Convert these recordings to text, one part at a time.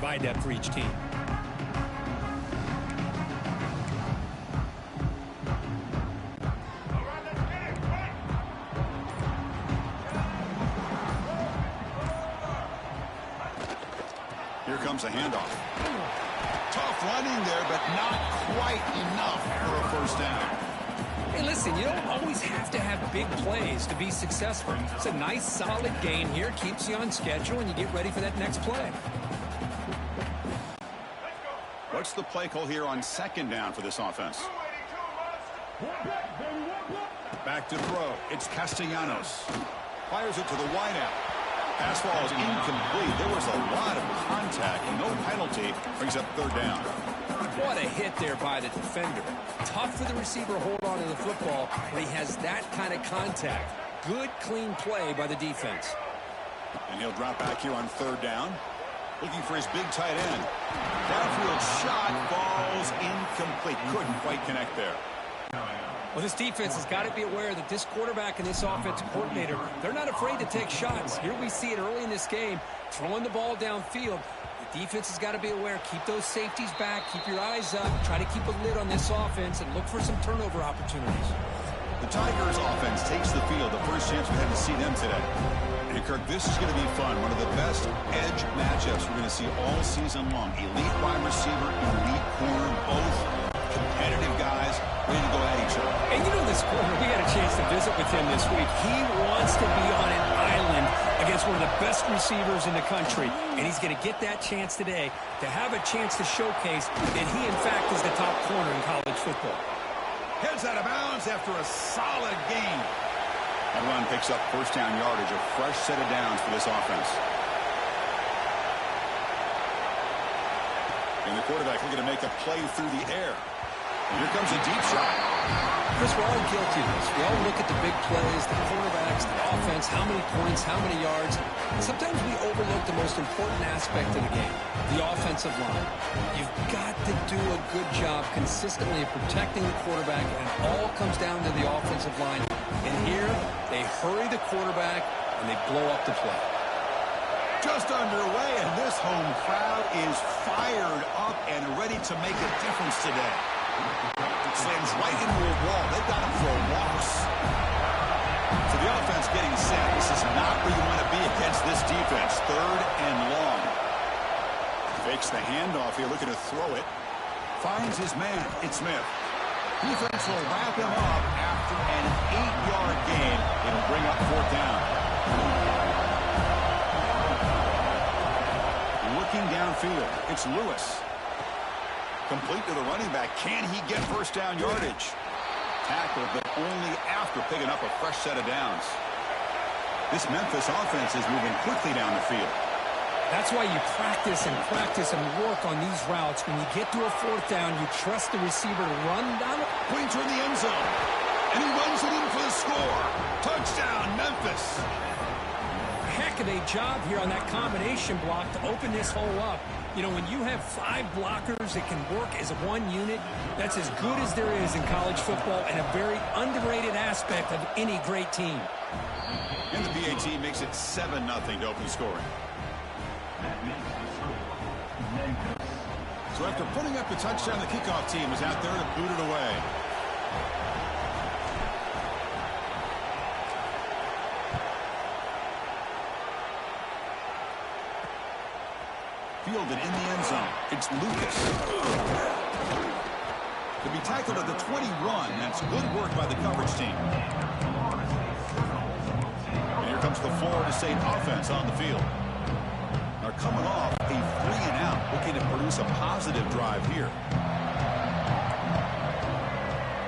provide that for each team. Here comes a handoff. Tough running there, but not quite enough for a first down. Hey, listen, you don't always have to have big plays to be successful. It's a nice, solid game here. Keeps you on schedule, and you get ready for that next play. What's the play call here on second down for this offense? Back to throw. It's Castellanos. Fires it to the wideout. Pass ball is incomplete. There was a lot of contact. No penalty. Brings up third down. What a hit there by the defender. Tough for the receiver to hold on to the football when he has that kind of contact. Good, clean play by the defense. And he'll drop back here on third down. Looking for his big tight end. Downfield shot falls incomplete. Couldn't quite connect there. Well, this defense has got to be aware that this quarterback and this offensive coordinator, they're not afraid to take shots. Here we see it early in this game, throwing the ball downfield. The defense has got to be aware. Keep those safeties back. Keep your eyes up. Try to keep a lid on this offense and look for some turnover opportunities. The Tigers offense takes the field. The first chance we had to see them today. And Kirk, this is going to be fun. One of the best edge matchups we're going to see all season long. Elite wide receiver, elite corner, both competitive guys ready to go at each other. And you know this corner, we got a chance to visit with him this week. He wants to be on an island against one of the best receivers in the country. And he's going to get that chance today to have a chance to showcase that he, in fact, is the top corner in college football. Heads out of bounds after a solid gain. That run picks up first down yardage, a fresh set of downs for this offense. And the quarterback looking to make a play through the air. And here comes a deep shot. Chris, we're all guilty of this. We all look at the big plays, the quarterbacks, the offense, how many points, how many yards. And sometimes we overlook the most important aspect of the game, the offensive line. You've got to do a good job consistently of protecting the quarterback, and it all comes down to the offensive line. And here, they hurry the quarterback, and they blow up the play. Just underway, and this home crowd is fired up and ready to make a difference today. Slams right into a wall. They've got him for a loss. So the offense getting set. This is not where you want to be against this defense. Third and long. Fakes the handoff here, looking to throw it. Finds his man. It's Smith. Defense will wrap him up after an 8-yard gain. It'll bring up fourth down. Looking downfield. It's Lewis. Complete to the running back. Can he get first down yardage? Tackled, but only after picking up a fresh set of downs. This Memphis offense is moving quickly down the field. That's why you practice and work on these routes. When you get to a fourth down, you trust the receiver to run down it. Pointer in the end zone. And he runs it in for the score. Touchdown, Memphis. Heck of a job here on that combination block to open this hole up. You know, when you have 5 blockers that can work as one unit, that's as good as there is in college football and a very underrated aspect of any great team. And the BAT makes it 7-0 to open scoring. So after putting up the touchdown, the kickoff team is out there to boot it away. Fielded in the end zone. It's Lucas. To be tackled at the 21. That's good work by the coverage team. And here comes the Florida State offense on the field. They're coming off a 3-and-out, looking to produce a positive drive here.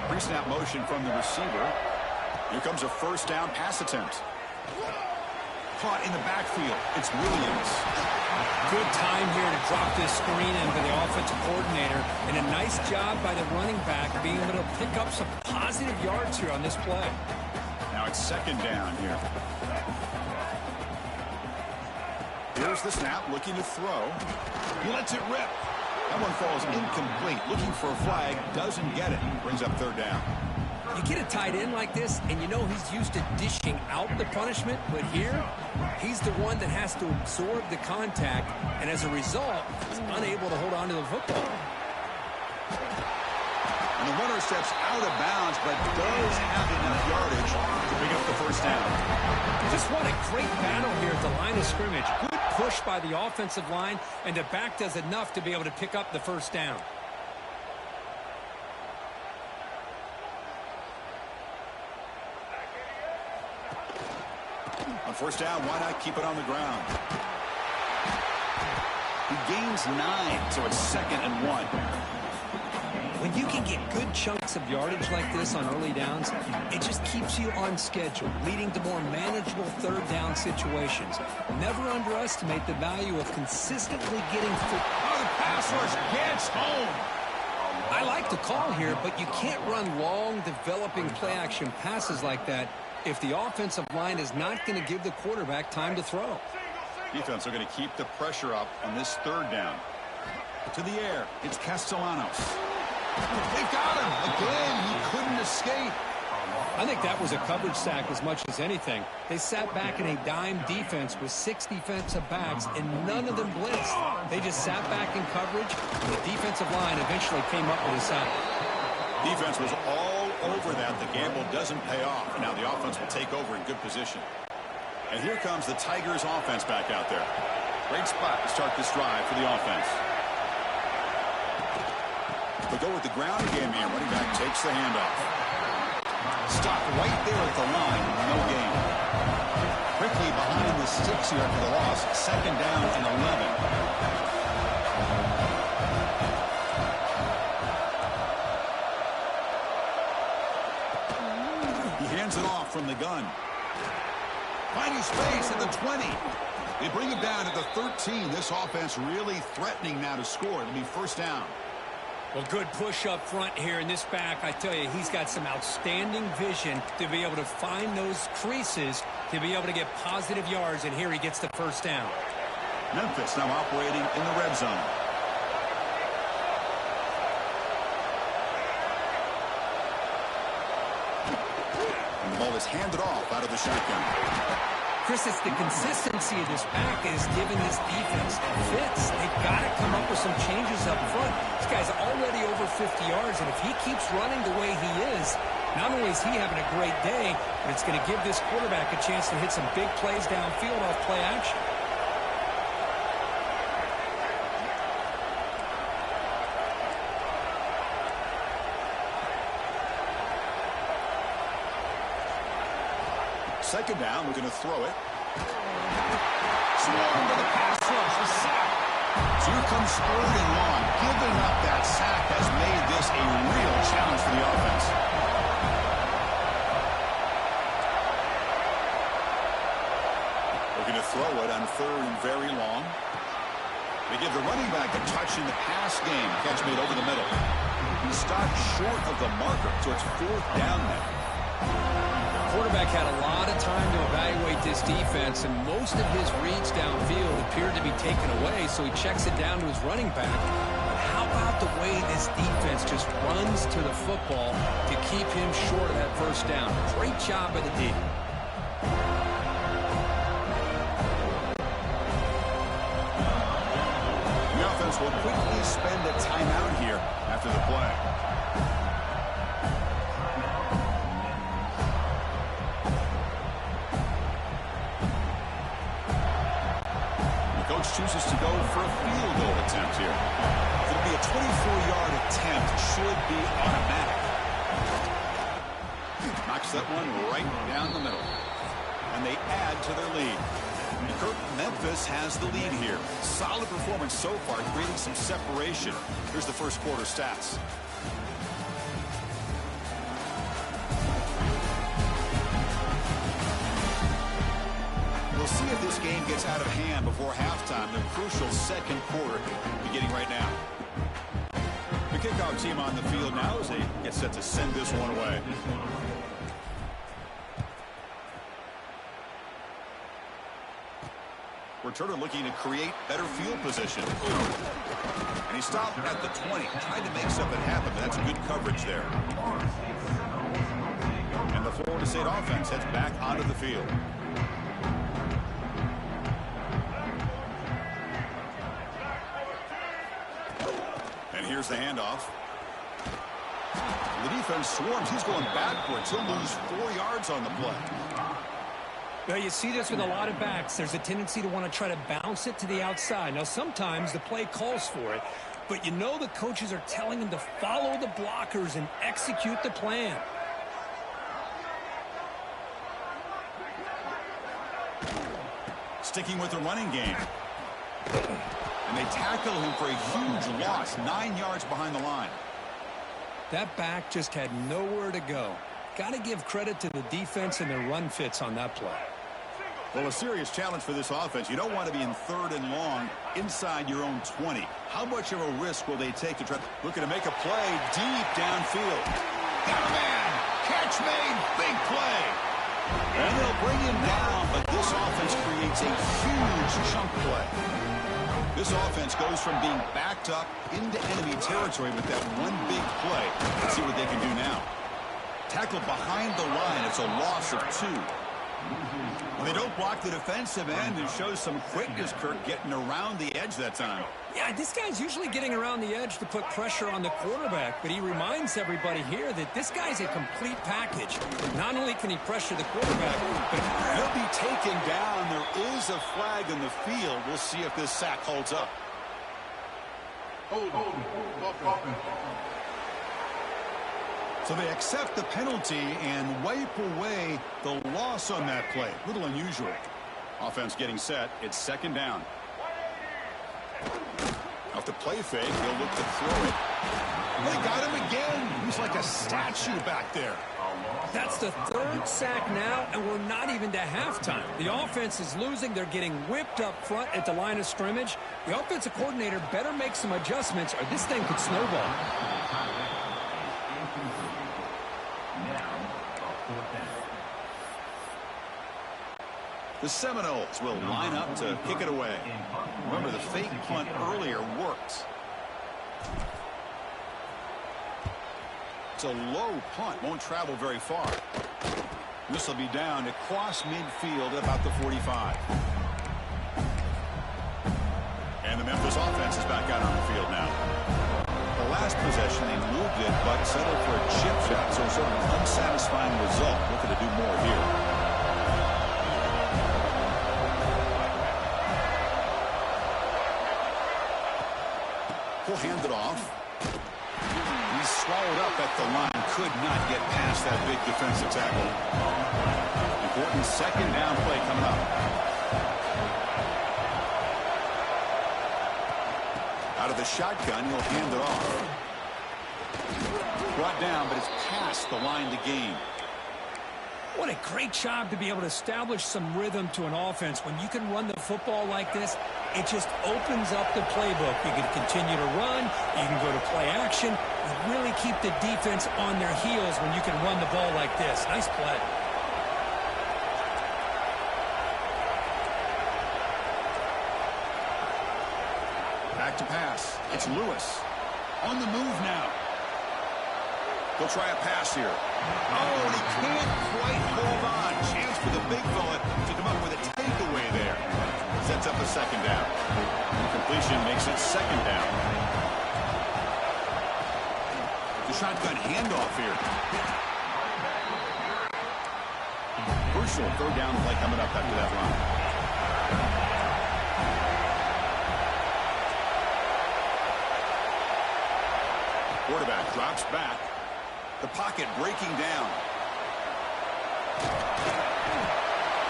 Pre-snap motion from the receiver. Here comes a first down pass attempt. Caught in the backfield. It's Williams. Good time here to drop this screen in for the offensive coordinator. And a nice job by the running back being able to pick up some positive yards here on this play. Now it's second down here. Here's the snap, looking to throw. He lets it rip. That one falls incomplete. Looking for a flag, doesn't get it. Brings up third down. You get a tight end like this, and you know he's used to dishing out the punishment, but here, he's the one that has to absorb the contact, and as a result, he's unable to hold on to the football. And the runner steps out of bounds, but does have enough yardage to pick up the first down. Just what a great battle here at the line of scrimmage. Good push by the offensive line, and the back does enough to be able to pick up the first down. On first down, why not keep it on the ground? He gains 9, so it's 2nd and 1. When you can get good chunks of yardage like this on early downs, it just keeps you on schedule, leading to more manageable third down situations. Never underestimate the value of consistently getting Oh, the pass rush gets home. I like the call here, but you can't run long, developing play-action passes like that if the offensive line is not going to give the quarterback time to throw. Defense are going to keep the pressure up on this third down. To the air, it's Castellanos. They've got him. Again, he couldn't escape. I think that was a coverage sack as much as anything. They sat back in a dime defense with 6 defensive backs, and none of them blitzed. They just sat back in coverage, and the defensive line eventually came up with a sack. Defense was all over that. The gamble doesn't pay off. Now the offense will take over in good position. And here comes the Tigers offense back out there. Great spot to start this drive for the offense. They'll go with the ground game here. Running back takes the handoff. Stop right there at the line. No gain. Quickly behind the sticks here after the loss. 2nd down and 11. He hands it off from the gun. Finding space at the 20. They bring it down to the 13. This offense really threatening now to score. It'll be first down. Well, good push up front here in this back. I tell you, he's got some outstanding vision to be able to find those creases, to be able to get positive yards, and here he gets the first down. Memphis now operating in the red zone. And the ball is handed off out of the shotgun. Chris, it's the consistency of this back is giving this defense fits. They've got to come up with some changes up front. This guy's already over 50 yards, and if he keeps running the way he is, not only is he having a great day, but it's going to give this quarterback a chance to hit some big plays downfield off play action. Second down, we're going to throw it. Swarm to the pass rush, the sack. So here comes 3rd and long. Giving up that sack has made this a real challenge for the offense. We're going to throw it on 3rd and very long. They give the running back a touch in the pass game. Catch made over the middle. He stopped short of the marker, so it's 4th down now. Quarterback had a lot of time to evaluate this defense, and most of his reads downfield appeared to be taken away, so he checks it down to his running back. But how about the way this defense just runs to the football to keep him short of that first down? Great job by the D. The offense will quickly spend a timeout here after the play. Chooses to go for a field goal attempt here. It'll be a 24-yard attempt. Should be automatic. Knocks that one right down the middle. And they add to their lead. Kirk, Memphis has the lead here. Solid performance so far, creating some separation. Here's the first quarter stats. We'll see if this game gets out of hand before halftime. The crucial second quarter beginning right now. The kickoff team on the field now as they get set to send this one away. Returner looking to create better field position. And he stopped at the 20. Tried to make something happen, but that's good coverage there. Florida State offense heads back onto the field. And here's the handoff. The defense swarms. He's going backwards. He'll lose 4 yards on the play. Well, you see this with a lot of backs. There's a tendency to want to try to bounce it to the outside. Now, sometimes the play calls for it, but you know the coaches are telling them to follow the blockers and execute the plan. Sticking with the running game. And they tackle him for a huge loss, 9 yards behind the line. That back just had nowhere to go. Got to give credit to the defense and their run fits on that play. Well, a serious challenge for this offense. You don't want to be in 3rd and long inside your own 20. How much of a risk will they take to try looking to make a play deep downfield? Got a man! Catch made! Big play! And they'll bring him down, but this offense creates a huge chunk play. This offense goes from being backed up into enemy territory with that one big play. Let's see what they can do now. Tackled behind the line. It's a loss of 2. When they don't block the defensive end, it shows some quickness, Kirk, getting around the edge that time. Yeah, this guy's usually getting around the edge to put pressure on the quarterback, but he reminds everybody here that this guy's a complete package. Not only can he pressure the quarterback, but he'll be taken down. There is a flag in the field. We'll see if this sack holds up. So they accept the penalty and wipe away the loss on that play. A little unusual. Offense getting set. It's 2nd down. Off the play fake, he'll look to throw it. They got him again. He's like a statue back there. That's the 3rd sack now, and we're not even to halftime. The offense is losing. They're getting whipped up front at the line of scrimmage. The offensive coordinator better make some adjustments, or this thing could snowball. The Seminoles will line up to kick it away. Remember, the fake punt earlier worked. It's a low punt, won't travel very far. This will be down across midfield at about the 45. And the Memphis offense is back out on the field now. The last possession, they moved it, but settled for a chip shot, so sort of an unsatisfying result. Looking to do more here. He'll hand it off. He's swallowed up at the line. Could not get past that big defensive tackle. Important 2nd down play coming up. Out of the shotgun, he'll hand it off. Brought down, but it's past the line to gain. What a great job to be able to establish some rhythm to an offense. When you can run the football like this, it just opens up the playbook. You can continue to run. You can go to play action. You really keep the defense on their heels when you can run the ball like this. Nice play. Back to pass. It's Lewis. On the move now. He'll try a pass here. Oh, and he can't quite hold on. Chance for the big fella to come up with a takeaway there. Sets up a 2nd down. Completion makes it 2nd down. The shotgun handoff here. Crucial 3rd down play coming up after that run. Quarterback drops back. The pocket breaking down.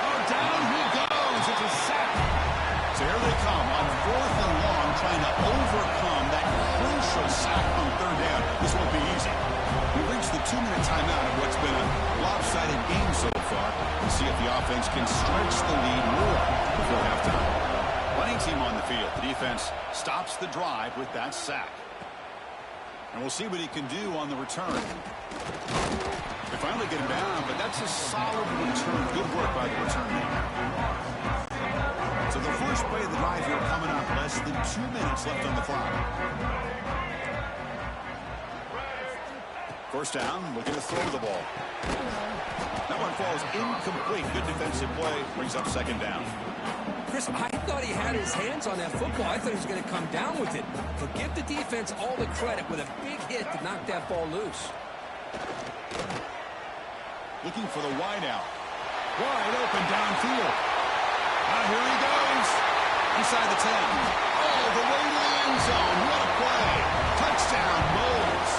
Oh, down he goes. It's a sack. So here they come on 4th and long, trying to overcome that crucial sack on 3rd down. This won't be easy. We reached the 2-minute timeout of what's been a lopsided game so far. We'll see if the offense can stretch the lead more before halftime. Running team on the field. The defense stops the drive with that sack. And we'll see what he can do on the return. They finally get him down, but that's a solid return. Good work by the return man. So the first play of the drive here coming up. Less than 2 minutes left on the clock. First down, looking to throw the ball. That one falls incomplete. Good defensive play. Brings up second down. Chris, I thought he had his hands on that football. I thought he was going to come down with it. But give the defense all the credit with a big hit to knock that ball loose. Looking for the wide out. Wide open downfield. Here he goes. Inside the 10. All the way to the end zone. What a play. Touchdown, Moles.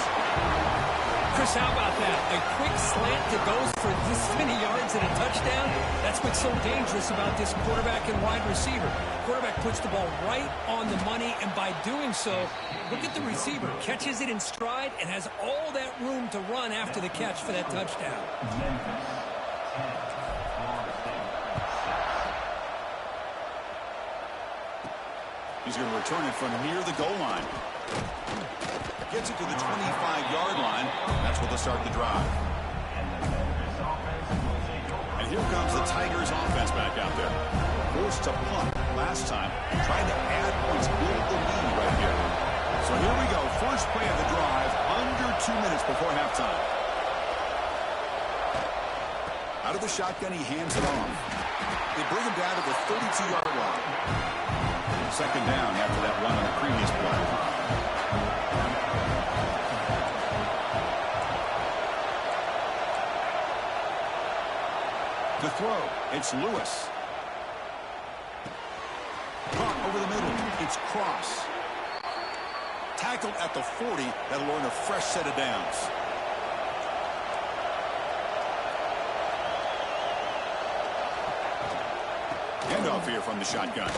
Chris, how about that? A quick slant that goes for this many yards and a touchdown. That's what's so dangerous about this quarterback and wide receiver. Quarterback puts the ball right on the money, and by doing so, look at the receiver. Catches it in stride and has all that room to run after the catch for that touchdown. He's going to return it from near the goal line. Gets it to the 25-yard line. That's what they'll start the drive. And here comes the Tigers offense back out there. Forced to punt last time. Trying to add points, build the lead right here. So here we go. First play of the drive. Under 2 minutes before halftime. Out of the shotgun, he hands it off. They bring him down to the 32-yard line. Second down after that run on the previous play. To throw, it's Lewis. Caught over the middle, it's Cross. Tackled at the 40, that'll earn a fresh set of downs. Handoff here from the shotgun.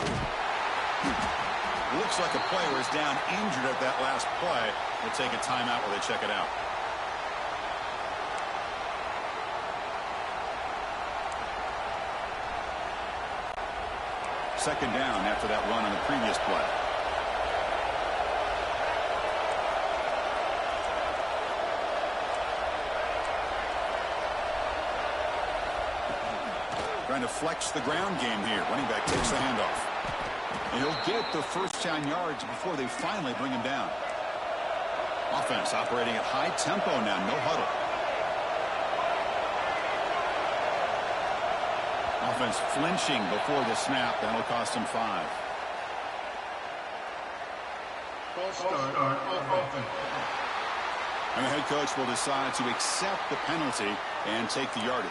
Looks like a player is down injured at that last play. We'll take a timeout while they check it out. Second down after that run on the previous play. Trying to flex the ground game here. Running back takes the handoff. And he'll get the first down yards before they finally bring him down. Offense operating at high tempo now, no huddle. Offense flinching before the snap. That'll cost him 5. And the head coach will decide to accept the penalty and take the yardage.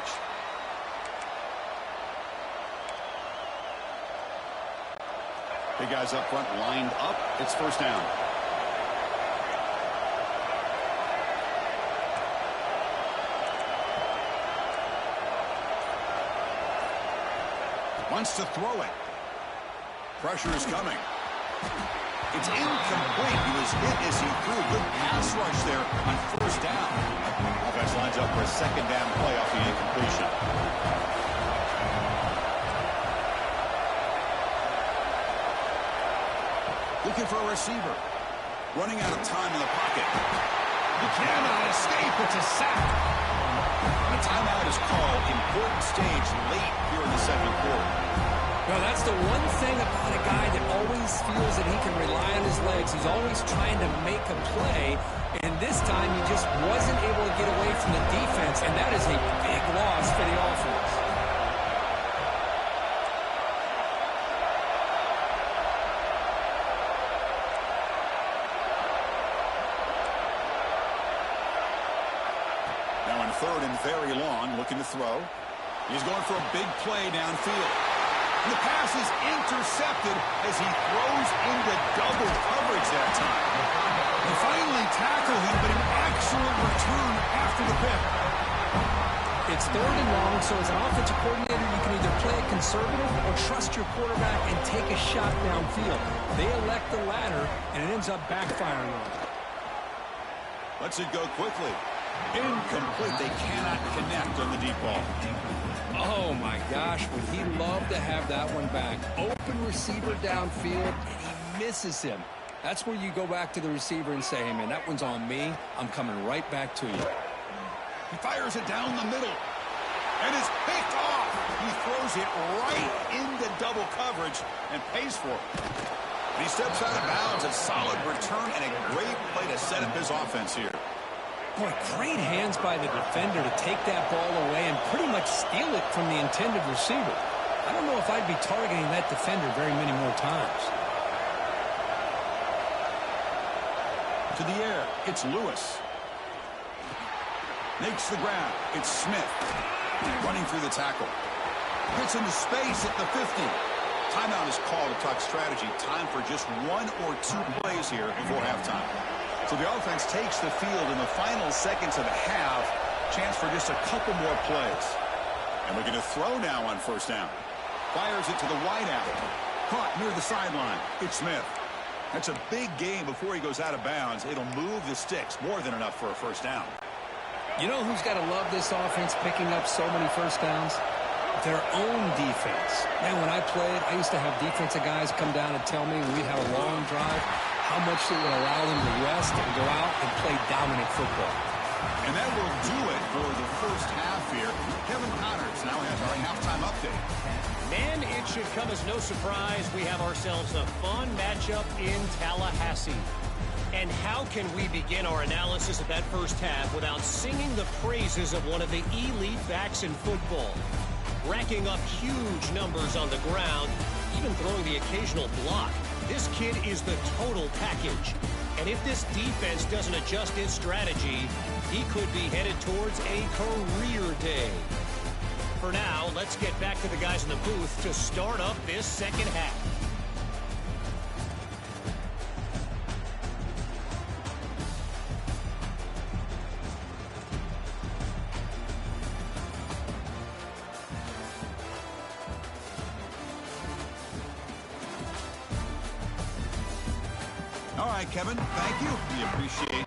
Big guys up front lined up. It's first down. Wants to throw it. Pressure is coming. It's incomplete. He was hit as he threw. Good pass rush there on first down. Offense lines up for a second down play off the incompletion. Looking for a receiver. Running out of time in the pocket. He cannot escape. It's a sack. And a timeout is called. Important stage late here in the second quarter. Well, that's the one thing about a guy that always feels that he can rely on his legs. He's always trying to make a play. And this time he just wasn't able to get away from the defense. And that is a big loss for the offense. Third and very long, looking to throw. He's going for a big play downfield. And the pass is intercepted as he throws into double coverage that time. They finally tackle him, but an excellent return after the pick. It's third and long, so as an offensive coordinator, you can either play it conservative or trust your quarterback and take a shot downfield. They elect the latter, and it ends up backfiring on them. Lets it go quickly. Incomplete. They cannot connect on the deep ball. Oh, my gosh. Would he love to have that one back? Open receiver downfield, and he misses him. That's where you go back to the receiver and say, hey, man, that one's on me. I'm coming right back to you. He fires it down the middle. And it's picked off. He throws it right into double coverage and pays for it. He steps out of bounds. A solid return and a great play to set up his offense here. Boy, great hands by the defender to take that ball away and pretty much steal it from the intended receiver. I don't know if I'd be targeting that defender very many more times. To the air, it's Lewis. Makes the grab. It's Smith. Running through the tackle. Gets into space at the 50. Timeout is called to talk strategy. Time for just 1 or 2 plays here before halftime. So the offense takes the field in the final seconds of the half. Chance for just a couple more plays. And we're going to throw now on first down. Fires it to the wideout. Caught near the sideline. It's Smith. That's a big gain before he goes out of bounds. It'll move the sticks. More than enough for a first down. You know who's got to love this offense picking up so many first downs? Their own defense. Man, when I played, I used to have defensive guys come down and tell me when we'd have a long drive how much it would allow them to rest and go out and play dominant football. And that will do it for the first half here. Kevin Connors now has our halftime update. Man, it should come as no surprise we have ourselves a fun matchup in Tallahassee. And how can we begin our analysis of that first half without singing the praises of one of the elite backs in football? Racking up huge numbers on the ground, even throwing the occasional block. This kid is the total package. And if this defense doesn't adjust its strategy, he could be headed towards a career day. For now, let's get back to the guys in the booth to start up this second half. All right, Kevin, thank you. We appreciate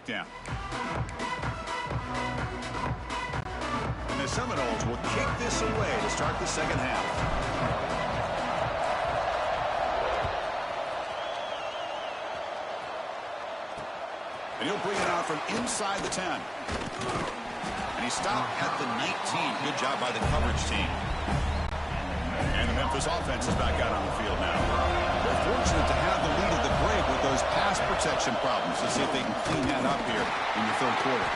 down. And the Seminoles will kick this away to start the second half. And he'll bring it out from inside the 10. And he stopped at the 19. Good job by the coverage team. And the Memphis offense is back out on the field now. They're fortunate to have the lead at the break with those pass protection problems. Let's see if they can clean that up here in the third quarter.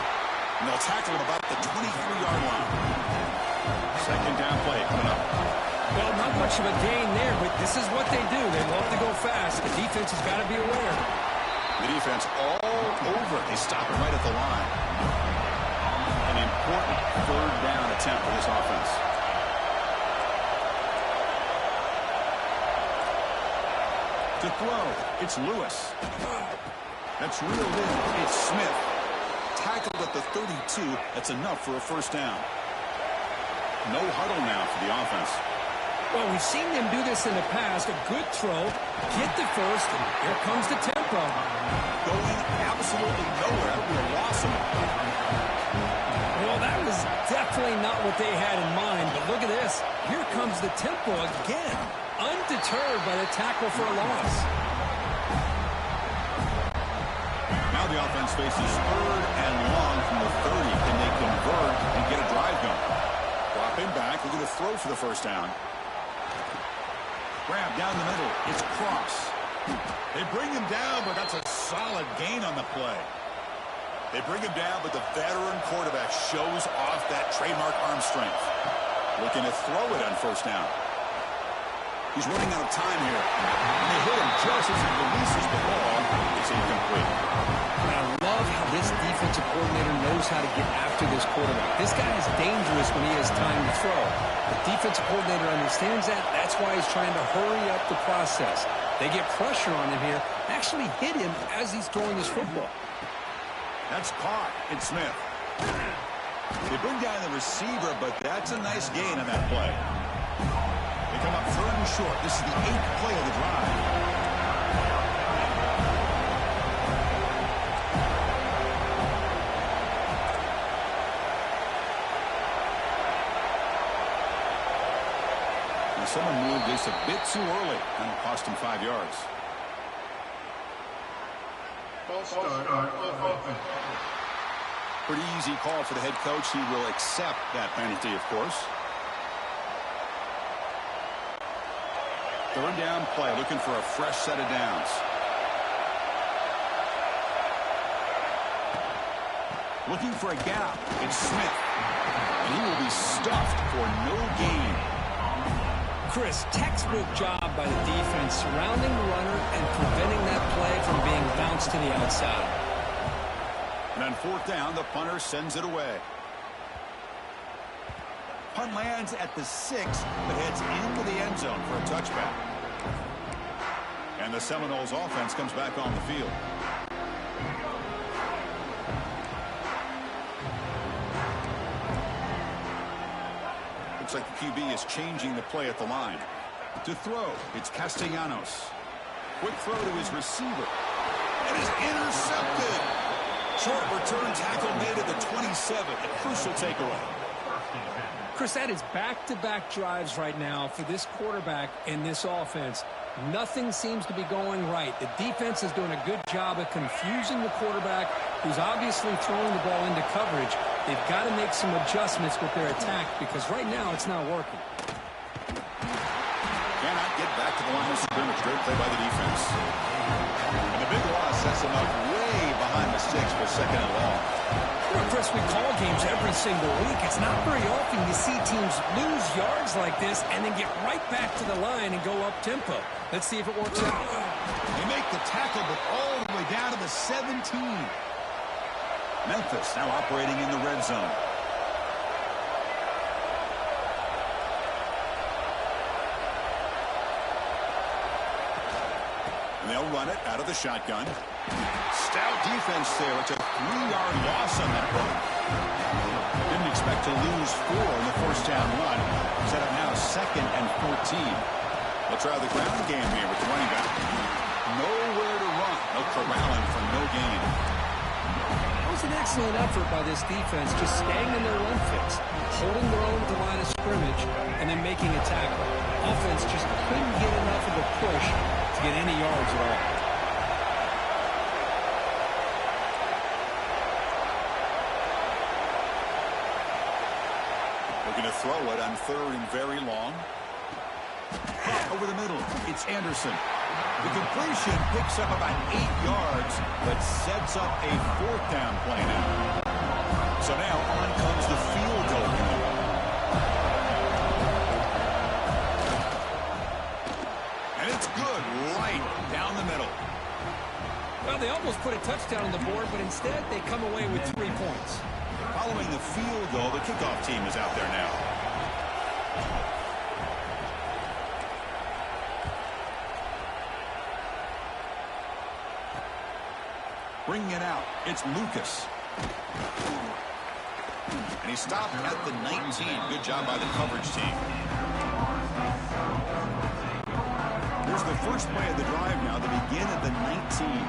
And they'll tackle him about the 23-yard line. Second down play coming up. Well, not much of a gain there, but this is what they do. They love to go fast. The defense has got to be aware. The defense all over it. They stop it right at the line. An important third down attempt for this offense. To throw, it's Lewis. That's reeled in. It's Smith. Tackled at the 32. That's enough for a first down. No huddle now for the offense. Well, we've seen them do this in the past. A good throw, get the first, and here comes the tempo. Going absolutely nowhere. That would be a loss of it. Well, that was definitely not what they had in mind, but look at this. Here comes the tempo again. Undeterred by the tackle for a loss. Now the offense faces third and long from the 30. Can they convert and get a drive going? Dropping back. We're going to throw for the first down. Grab down the middle. It's Cross. They bring him down, but that's a solid gain on the play. They bring him down, but the veteran quarterback shows off that trademark arm strength. Looking to throw it on first down. He's running out of time here. And they hit him just as he releases the ball. It's incomplete. And I love how this defensive coordinator knows how to get after this quarterback. This guy is dangerous when he has time to throw. The defensive coordinator understands that. That's why he's trying to hurry up the process. They get pressure on him here, actually hit him as he's throwing his football. That's caught. It's Smith. They bring down the receiver, but that's a nice gain on that play. They come up third and short. This is the 8th play of the drive. And someone moved this a bit too early, and it cost him 5 yards. Pretty easy call for the head coach. He will accept that penalty, of course. Third down play, looking for a fresh set of downs. Looking for a gap. It's Smith. And he will be stuffed for no gain. Chris, textbook job by the defense surrounding the runner and preventing that play from being bounced to the outside. And on fourth down, the punter sends it away. Punt lands at the 6, but heads into the end zone for a touchback. And the Seminoles offense comes back on the field. Looks like the QB is changing the play at the line. To throw, it's Castellanos. Quick throw to his receiver. It is intercepted. Short return tackle made at the 27. A crucial takeaway. Chris, that is back-to-back drives right now for this quarterback and this offense. Nothing seems to be going right. The defense is doing a good job of confusing the quarterback, who's obviously throwing the ball into coverage. They've got to make some adjustments with their attack because right now it's not working. Cannot get back to the line of scrimmage. Great play by the defense. And the big loss sets them up way behind the sticks for second and long. You know, Chris, we call games every single week. It's not very often you see teams lose yards like this and then get right back to the line and go up tempo. Let's see if it works out. They make the tackle, but all the way down to the 17. Memphis now operating in the red zone. And they'll run it out of the shotgun. Stout defense there. It's a 3-yard loss on that run. Didn't expect to lose 4 in the first down run. Set up now 2nd and 14. They'll try the ground game here with the running back. Nowhere to run. No corralling for no gain. an excellent effort by this defense, just staying in their run fix, holding their own at the line of scrimmage, and then making a tackle. Offense just couldn't get enough of a push to get any yards at all. Looking to throw it on 3rd and very long. Over the middle, it's Anderson. The completion picks up about 8 yards, but sets up a 4th down play now. So now on comes the field goal unit. And it's good right down the middle. Well, they almost put a touchdown on the board, but instead they come away with 3 points. Following the field goal, the kickoff team is out there now. Bringing it out, it's Lucas. And he stopped at the 19. Good job by the coverage team. Here's the first play of the drive now. They begin at the 19.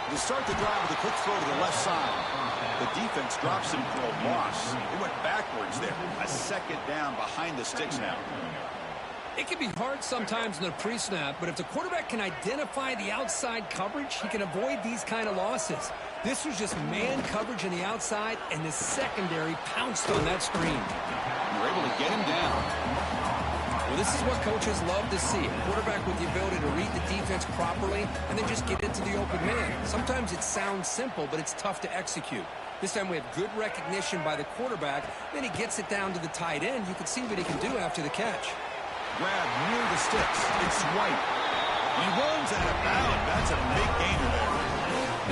To start the drive with a quick throw to the left side. The defense drops him for a loss. He went backwards there. A 2nd down behind the sticks now. It can be hard sometimes in the pre-snap, but if the quarterback can identify the outside coverage, he can avoid these kind of losses. This was just man coverage on the outside, and the secondary pounced on that screen. You were able to get him down. Well, this is what coaches love to see. A quarterback with the ability to read the defense properly and then just get into the open man. Sometimes it sounds simple, but it's tough to execute. This time we have good recognition by the quarterback. Then he gets it down to the tight end. You can see what he can do after the catch. Grab near the sticks. It's White. He runs out of bounds. That's a big gainer there.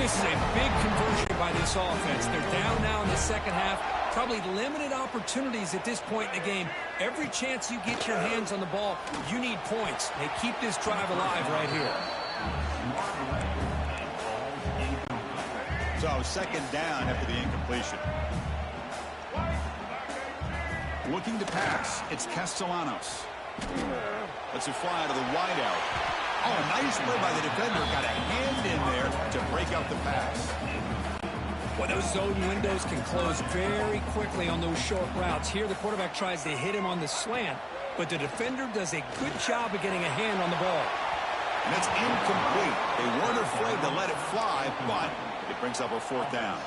This is a big conversion by this offense. They're down now in the second half. Probably limited opportunities at this point in the game. Every chance you get your hands on the ball, you need points. They keep this drive alive right here. So 2nd down after the incompletion. Looking to pass. It's Castellanos. Lets it fly out of the wideout. Oh, nice play by the defender. Got a hand in there to break out the pass. Well, those zone windows can close very quickly on those short routes. Here, the quarterback tries to hit him on the slant, but the defender does a good job of getting a hand on the ball. And it's incomplete. They weren't afraid to let it fly, but it brings up a 4th down.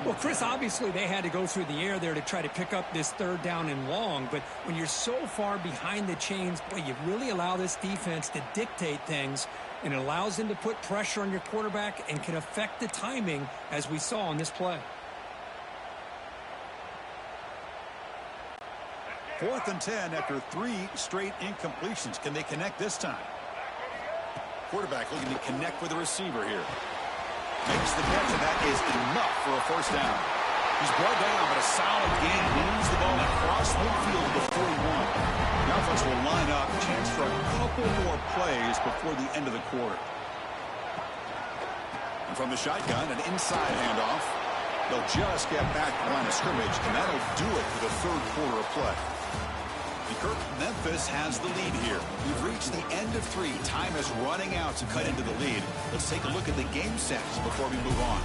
Well, Chris, obviously they had to go through the air there to try to pick up this 3rd down and long, but when you're so far behind the chains, boy, you really allow this defense to dictate things, and it allows them to put pressure on your quarterback and can affect the timing, as we saw on this play. 4th and 10 after 3 straight incompletions. Can they connect this time? Quarterback looking to connect with the receiver here. Makes the catch, and that is enough for a 1st down. He's brought down, but a solid gain. Moves the ball across midfield to the 41. The offense will line up. Chance for a couple more plays before the end of the quarter. And from the shotgun, an inside handoff. They'll just get back to the line of scrimmage, and that'll do it for the 3rd quarter of play. Memphis has the lead here. We've reached the end of 3. Time is running out to cut into the lead. Let's take a look at the game sets before we move on.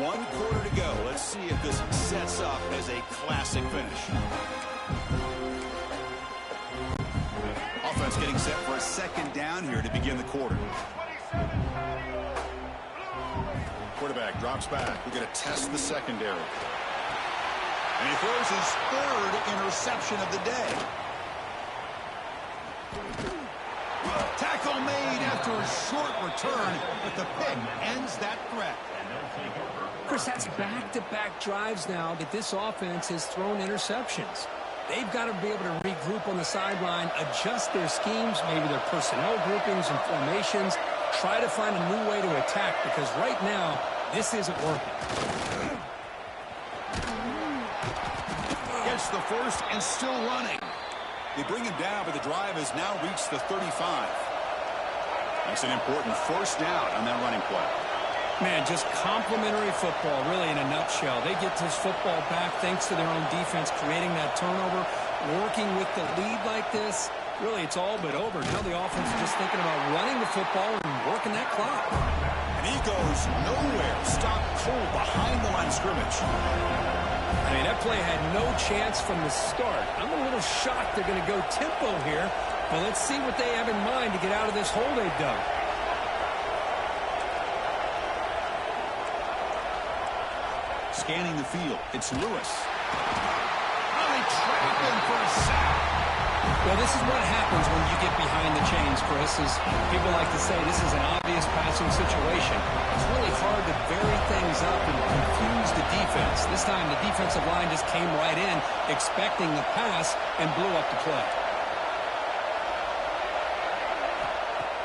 One quarter to go. Let's see if this sets up as a classic finish. Offense getting set for a 2nd down here to begin the quarter. Quarterback drops back. We're going to test the secondary. And he throws his 3rd interception of the day. Tackle made after a short return, but the pick ends that threat. Chris, that's back-to-back drives now that this offense has thrown interceptions. They've got to be able to regroup on the sideline, adjust their schemes, maybe their personnel groupings and formations, try to find a new way to attack, because right now, this isn't working. Gets the 1st and still running. They bring him down, but the drive has now reached the 35. That's an important 1st down on that running play. Man, just complimentary football, really, in a nutshell. They get this football back thanks to their own defense creating that turnover, working with the lead like this, really it's all but over. Now the offense is just thinking about running the football and working that clock. And he goes nowhere. Stopped cold behind the line of scrimmage. I mean, that play had no chance from the start. I'm a little shocked they're going to go tempo here, but let's see what they have in mind to get out of this hole they've dug. Scanning the field, it's Lewis. Oh, they trap him for a sack. Well, this is what happens when you get behind the chains, Chris. As people like to say, this is an obvious passing situation. It's really hard to vary things up and confuse the defense. This time, the defensive line just came right in, expecting the pass, and blew up the play.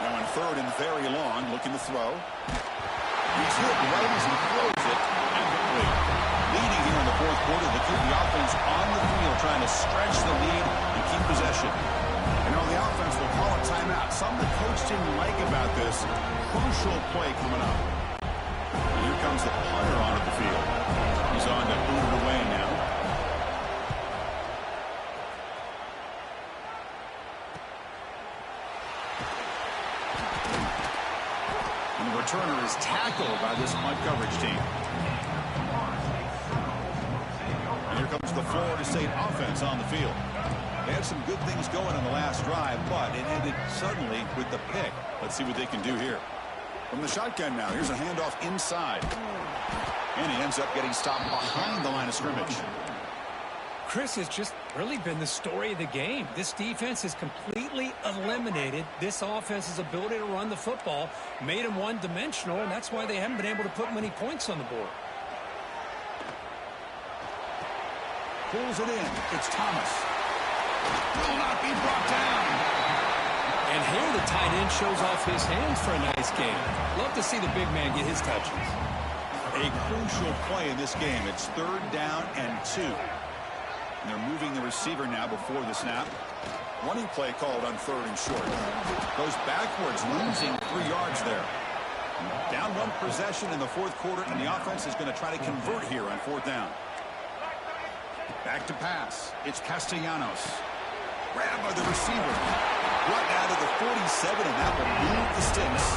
Now on 3rd and very long, looking to throw. He's hit right as he throws it. Leading here in the 4th quarter to keep the offense on the field, trying to stretch the lead and keep possession. And on the offense, will call a timeout. Something the coach didn't like about this. Crucial play coming up. And here comes the punter onto the field. He's on to boot it away now. And the returner is tackled by this punt coverage team. Here comes the Florida State offense on the field. They had some good things going on the last drive, but it ended suddenly with the pick. Let's see what they can do here. From the shotgun now, here's a handoff inside. And he ends up getting stopped behind the line of scrimmage. Chris, has just really been the story of the game. This defense has completely eliminated this offense's ability to run the football, made them one-dimensional, and that's why they haven't been able to put many points on the board. Pulls it in. It's Thomas. Will not be brought down. And here the tight end shows off his hands for a nice game. Love to see the big man get his touches. A crucial play in this game. It's 3rd down and 2. And they're moving the receiver now before the snap. Running play called on 3rd and short. Goes backwards, losing 3 yards there. Down 1 possession in the 4th quarter, and the offense is going to try to convert here on 4th down. Back to pass. It's Castellanos. Grabbed by the receiver. Right out of the 47, and that will move the sticks.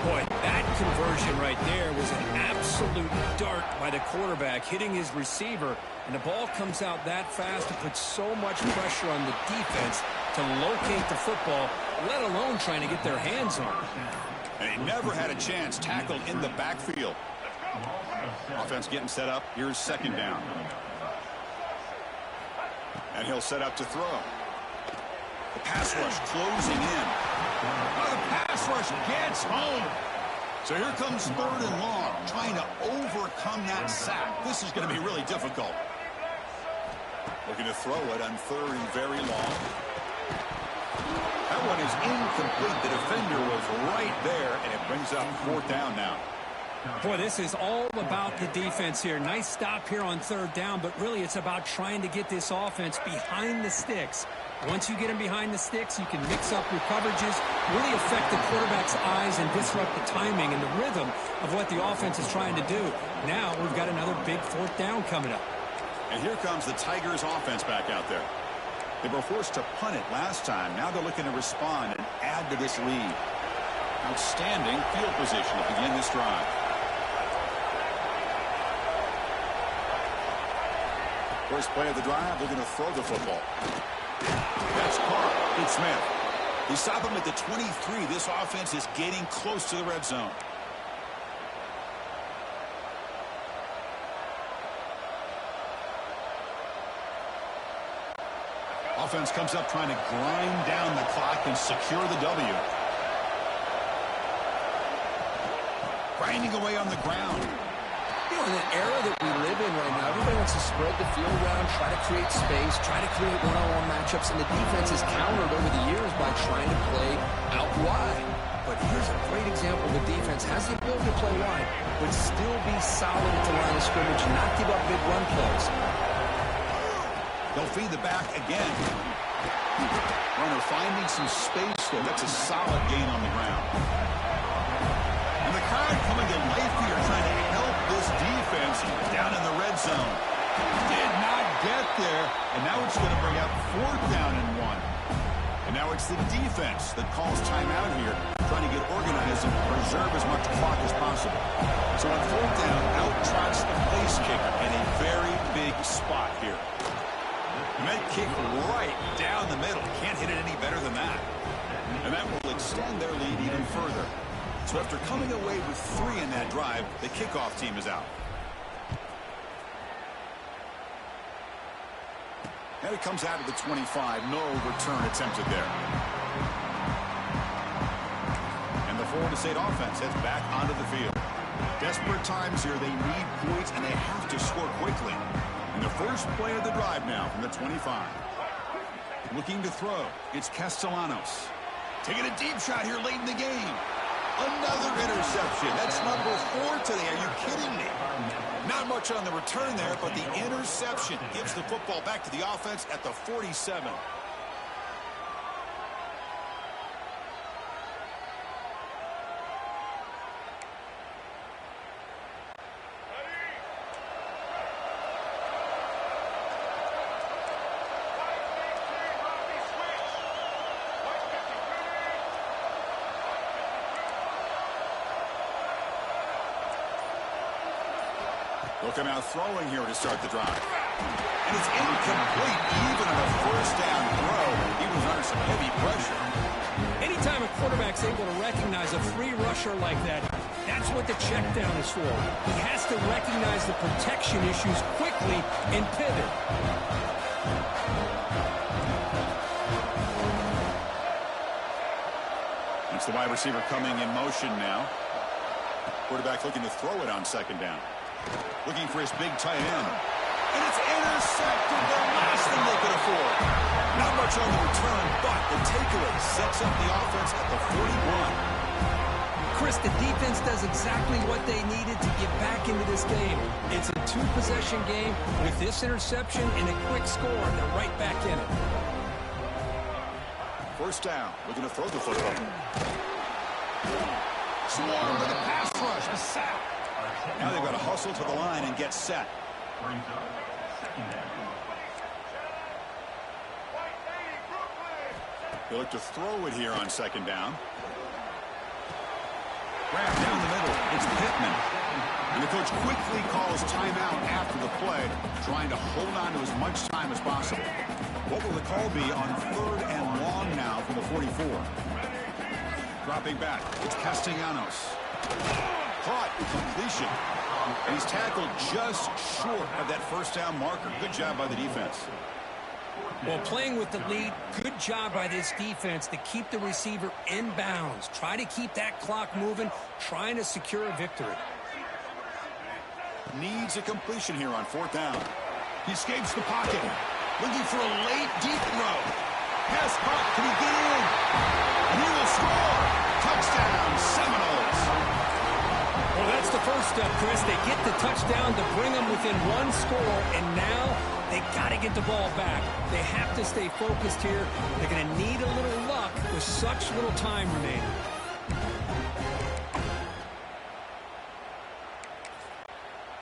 Boy, that conversion right there was an absolute dart by the quarterback, hitting his receiver, and the ball comes out that fast to put so much pressure on the defense to locate the football, let alone trying to get their hands on it. And he never had a chance tackled in the backfield. Offense getting set up. Here's 2nd down. And he'll set up to throw. The pass rush closing in. Oh, the pass rush gets home. So here comes 3rd and long, trying to overcome that sack. This is going to be really difficult. Looking to throw it on 3rd and very long. That one is incomplete. The defender was right there, and it brings up 4th down now. Boy, this is all about the defense here. Nice stop here on 3rd down, but really it's about trying to get this offense behind the sticks. Once you get them behind the sticks, you can mix up your coverages, really affect the quarterback's eyes and disrupt the timing and the rhythm of what the offense is trying to do. Now we've got another big 4th down coming up. And here comes the Tigers offense back out there. They were forced to punt it last time. Now they're looking to respond and add to this lead. Outstanding field position to begin this drive. First play of the drive, they're going to throw the football. That's caught. It's Smith. They stop him at the 23. This offense is getting close to the red zone. Offense comes up trying to grind down the clock and secure the W. Grinding away on the ground. In an era that we live in right now, everybody wants to spread the field around, try to create space, try to create one-on-one matchups, and the defense has countered over the years by trying to play out wide. But here's a great example. The defense has the ability to play wide, but still be solid at the line of scrimmage, not give up big run plays. They'll feed the back again. Runner finding some space there. That's a solid gain on the ground. And the crowd coming to life here, trying to help this defense down in the red zone. Did not get there, and now it's going to bring up 4th down and 1. And now it's the defense that calls timeout here, trying to get organized and preserve as much clock as possible. So on 4th down, out trots the place kicker in a very big spot here. And that kick right down the middle. Can't hit it any better than that. And that will extend their lead even further. So after coming away with 3 in that drive, the kickoff team is out. And it comes out of the 25. No return attempted there. And the Florida State offense heads back onto the field. Desperate times here. They need points, and they have to score quickly. And the first play of the drive now from the 25. Looking to throw. It's Castellanos. Taking a deep shot here late in the game. Another interception. That's number 4 today. Are you kidding me? Not much on the return there, but the interception gives the football back to the offense at the 47. Looking out throwing here to start the drive. And it's incomplete even on a 1st down throw. He was under some heavy pressure. Anytime a quarterback's able to recognize a free rusher like that, that's what the check down is for. He has to recognize the protection issues quickly and pivot. It's the wide receiver coming in motion now. Quarterback looking to throw it on 2nd down. Looking for his big tight end. And it's intercepted. The last thing they could afford. Not much on the return, but the takeaway sets up the offense at the 41. Chris, the defense does exactly what they needed to get back into this game. It's a 2-possession game. With this interception and a quick score, they're right back in it. 1st down. Looking to throw the football. Swarm with a pass rush. A sack. Now they've got to hustle to the line and get set. They look to throw it here on 2nd down. Grab down the middle. It's Pittman. And the coach quickly calls timeout after the play, trying to hold on to as much time as possible. What will the call be on 3rd and long now from the 44? Dropping back. It's Castellanos. Caught. Completion. And he's tackled just short of that 1st down marker. Good job by the defense. Well, playing with the lead, good job by this defense to keep the receiver in bounds. Try to keep that clock moving, trying to secure a victory. Needs a completion here on 4th down. He escapes the pocket. Looking for a late, deep throw. Pass caught. Can he get in? And he will score. Touchdown, Seminoles. Well, that's the first step, Chris. They get the touchdown to bring them within 1 score, and now they got to get the ball back. They have to stay focused here. They're going to need a little luck with such little time remaining.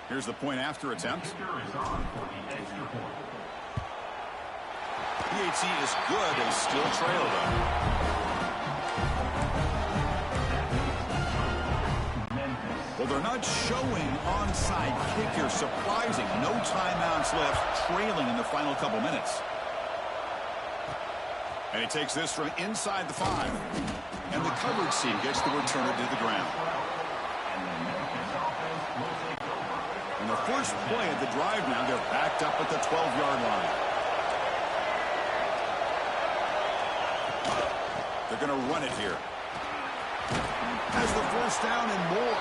Here's the point after attempt. PHC is good. They still trail, though. Well, they're not showing onside kick here. Surprising. No timeouts left, trailing in the final couple minutes. And he takes this from inside the 5. And the coverage team gets the returner to the ground. And the first play of the drive now, they're backed up at the 12-yard line. They're going to run it here. Has the 1st down and more.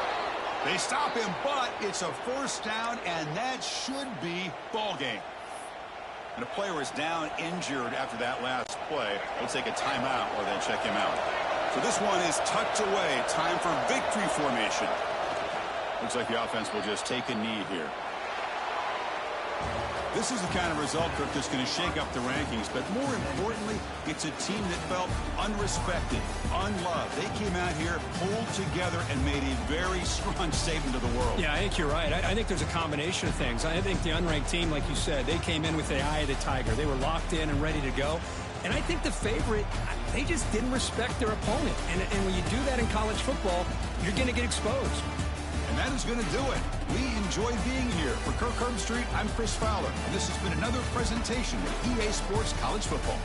They stop him, but it's a 1st down, and that should be ball game. And a player is down injured after that last play. They'll take a timeout or they'll check him out. So this one is tucked away. Time for victory formation. Looks like the offense will just take a knee here. This is the kind of result, Kirk, that's going to shake up the rankings. But more importantly, it's a team that felt unrespected, unloved. They came out here, pulled together, and made a very strong statement to the world. Yeah, I think you're right. I think there's a combination of things. I think the unranked team, like you said, they came in with the eye of the tiger. They were locked in and ready to go. And I think the favorite, they just didn't respect their opponent. And when you do that in college football, you're going to get exposed. And that is going to do it. We enjoy being here. For Kirk Herbstreit, I'm Chris Fowler. And this has been another presentation of EA Sports College Football.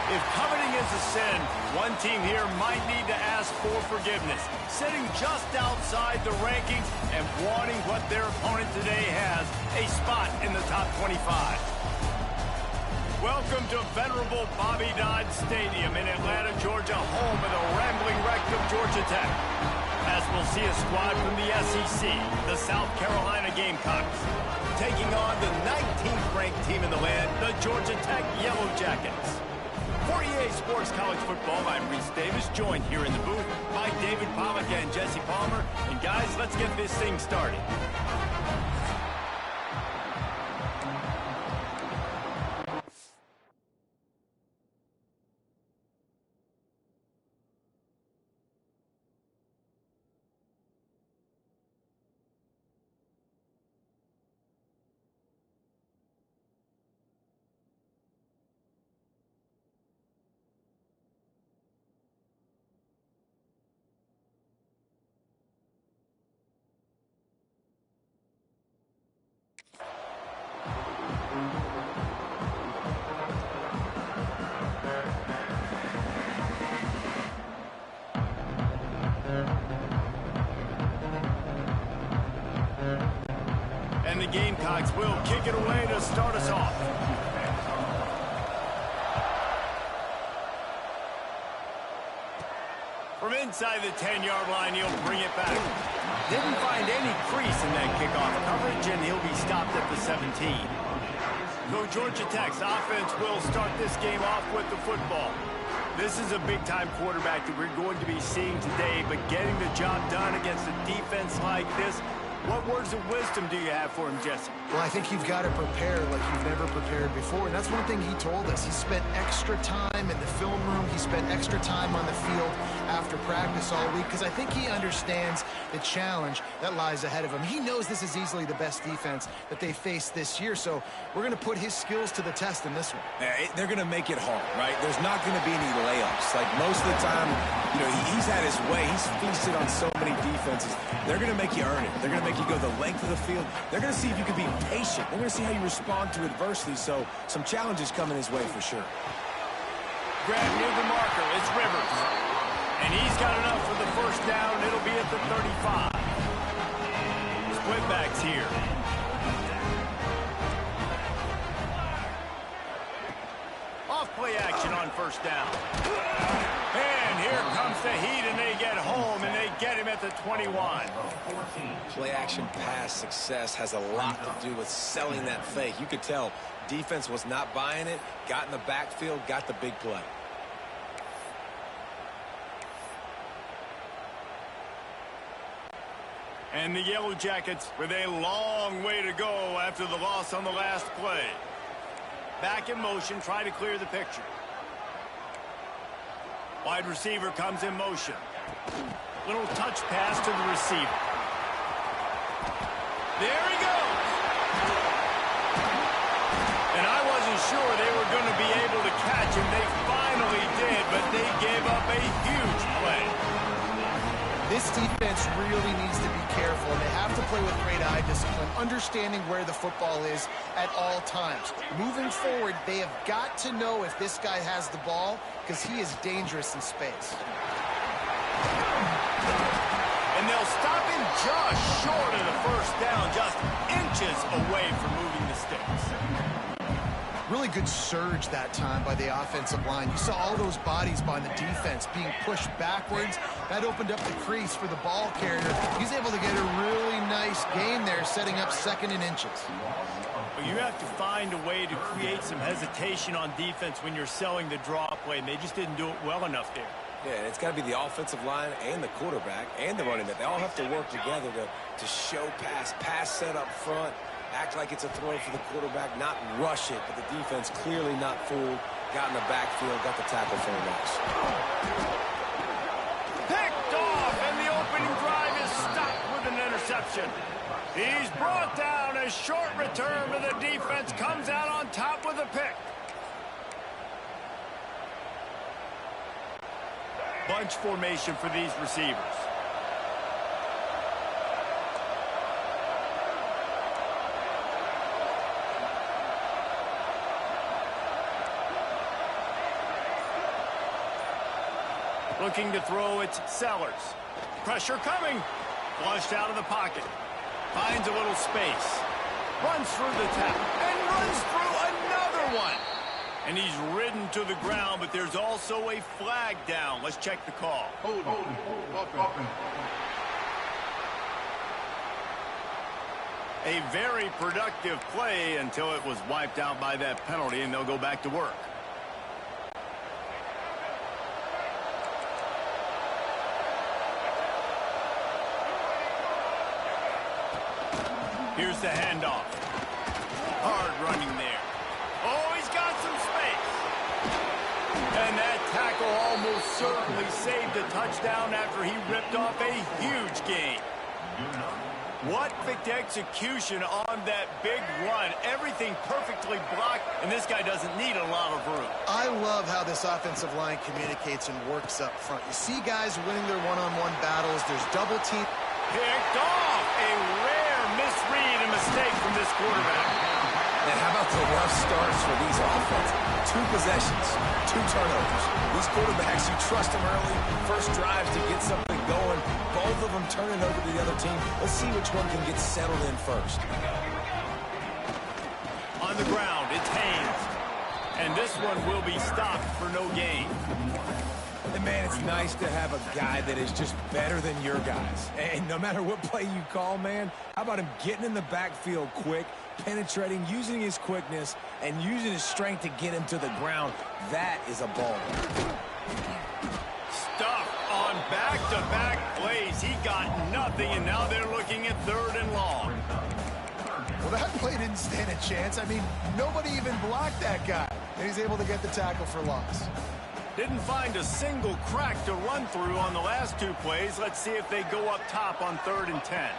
If coveting is a sin, one team here might need to ask for forgiveness, sitting just outside the rankings and wanting what their opponent today has, a spot in the top 25. Welcome to venerable Bobby Dodd Stadium in Atlanta, Georgia, home of the rambling wreck of Georgia Tech. As we'll see a squad from the SEC, the South Carolina Gamecocks, taking on the 19th ranked team in the land, the Georgia Tech Yellow Jackets. For EA Sports College Football, I'm Reese Davis, joined here in the booth by David Pollack and Jesse Palmer. And guys, let's get this thing started. And the Gamecocks will kick it away to start us off. From inside the 10-yard line, he'll bring it back. Didn't find any crease in that kickoff coverage, and he'll be stopped at the 17. So Georgia Tech's offense will start this game off with the football. This is a big-time quarterback that we're going to be seeing today, but getting the job done against a defense like this, what words of wisdom do you have for him, Jesse? Well, I think you've got to prepare like you've never prepared before. And that's one thing he told us. He spent extra time in the film room. He spent extra time on the field after practice all week because I think he understands the challenge that lies ahead of him. He knows this is easily the best defense that they faced this year. So we're going to put his skills to the test in this one. They're going to make it hard, right? There's not going to be any layups. Like most of the time, you know, he's had his way. He's feasted on so many defenses. They're going to make you earn it. They're going to make you go the length of the field. They're going to see if you can be patient. They're going to see how you respond to adversity. So some challenges coming his way for sure. Grab near the marker. It's Rivers. And he's got enough for the first down. It'll be at the 35. Split backs here. Off play action on first down. And here comes the heat, and they get home, and they get him at at the 21. Play action pass success has a lot to do with selling that fake. You could tell defense was not buying it, got in the backfield, got the big play. And the Yellow Jackets with a long way to go after the loss on the last play. Back in motion, try to clear the picture. Wide receiver comes in motion. Little touch pass to the receiver. There he goes. And I wasn't sure they were going to be able to catch him. They finally did, but they gave up a huge play. This defense really needs to be careful, and they have to play with great eye discipline, understanding where the football is at all times. Moving forward, they have got to know if this guy has the ball, because he is dangerous in space. And they'll stop him just short of the first down, just inches away from moving the sticks. Really good surge that time by the offensive line. You saw all those bodies by the defense being pushed backwards. That opened up the crease for the ball carrier. He's able to get a really nice gain there, setting up 2nd and inches. Well, you have to find a way to create some hesitation on defense when you're selling the draw play, and they just didn't do it well enough there. Yeah, it's got to be the offensive line and the quarterback and the running back. They all have to work together to show pass set up front, act like it's a throw for the quarterback, not rush it, but the defense clearly not fooled, got in the backfield, got the tackle for a loss. Picked off, and the opening drive is stopped with an interception. He's brought down. A short return, but the defense comes out on top with a pick. Bunch formation for these receivers. Looking to throw, it's Sellers. Pressure coming. Flushed out of the pocket. Finds a little space. Runs through the tackle. And runs through another one. And he's ridden to the ground, but there's also a flag down. Let's check the call. A very productive play until it was wiped out by that penalty, and they'll go back to work. Here's the handoff. Hard running there. Oh, he's got some space. And that tackle almost certainly saved a touchdown after he ripped off a huge gain. What perfect execution on that big run. Everything perfectly blocked, and this guy doesn't need a lot of room. I love how this offensive line communicates and works up front. You see guys winning their one-on-one battles. There's double team. Picked off. A rare misread and mistake from this quarterback. And how about the rough starts for these offenses? 2 possessions, 2 turnovers. These quarterbacks, you trust them early. First drives to get something going. Both of them turning over to the other team. Let's see which one can get settled in first. On the ground, it's Haynes. And this one will be stopped for no gain. And, man, it's nice to have a guy that is just better than your guys. And no matter what play you call, man, how about him getting in the backfield quick, penetrating, using his quickness, and using his strength to get him to the ground. That is a ball. Stuffed on back-to-back plays. He got nothing, and now they're looking at 3rd and long. Well, that play didn't stand a chance. I mean, nobody even blocked that guy. And he's able to get the tackle for loss. Didn't find a single crack to run through on the last 2 plays. Let's see if they go up top on 3rd and 10.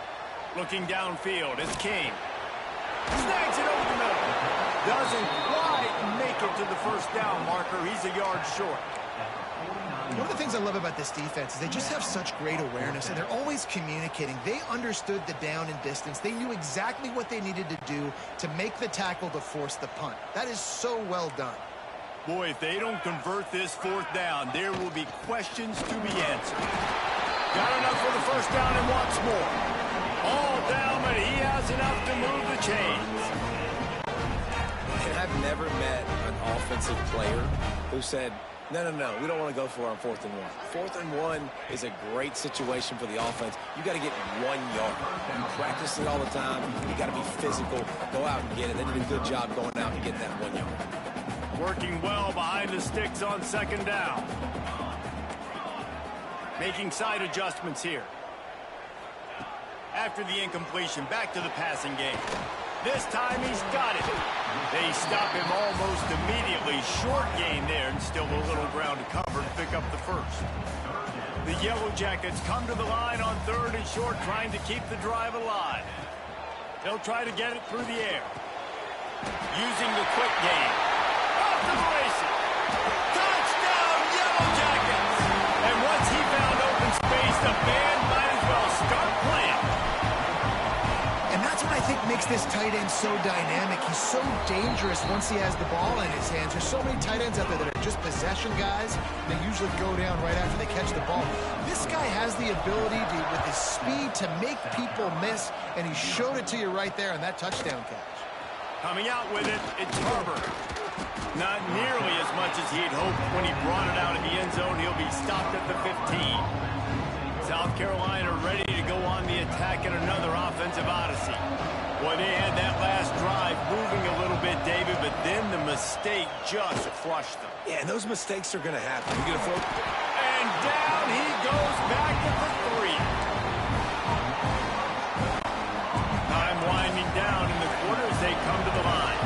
Looking downfield, it's King. Snags it over the middle. Doesn't quite make it to the first down marker. He's a yard short. One of the things I love about this defense is they just have such great awareness, and they're always communicating. They understood the down and distance. They knew exactly what they needed to do to make the tackle to force the punt. That is so well done. Boy, if they don't convert this 4th down, there will be questions to be answered. Got enough for the first down and wants more. All down, but he has enough to move the chains. And I've never met an offensive player who said, No. We don't want to go for it on 4th and 1. 4th and 1 is a great situation for the offense. You got to get 1 yard. You practice it all the time. You got to be physical. Go out and get it. They did a good job going out and getting that 1 yard. Working well behind the sticks on 2nd down. Making side adjustments here. After the incompletion, back to the passing game. This time he's got it. They stop him almost immediately. Short gain there, and still a little ground to cover to pick up the first. The Yellow Jackets come to the line on 3rd and short, trying to keep the drive alive. They'll try to get it through the air. Using the quick game. Off to the races. Touchdown, Yellow Jackets! And once he found open space, the band might as well start playing. And that's what I think makes this tight end so dynamic. He's so dangerous once he has the ball in his hands. There's so many tight ends out there that are just possession guys. They usually go down right after they catch the ball. This guy has the ability to, with his speed, to make people miss, and he showed it to you right there on that touchdown catch. Coming out with it, it's Herbert. Not nearly as much as he'd hoped when he brought it out of the end zone. He'll be stopped at the 15. South Carolina ready to go on the attack in another offensive odyssey. Boy, they had that last drive moving a little bit, David, but then the mistake just crushed them. Yeah, and those mistakes are going to happen. You get a throw. And down he goes back at the 3. Time winding down in the quarter as they come to the line.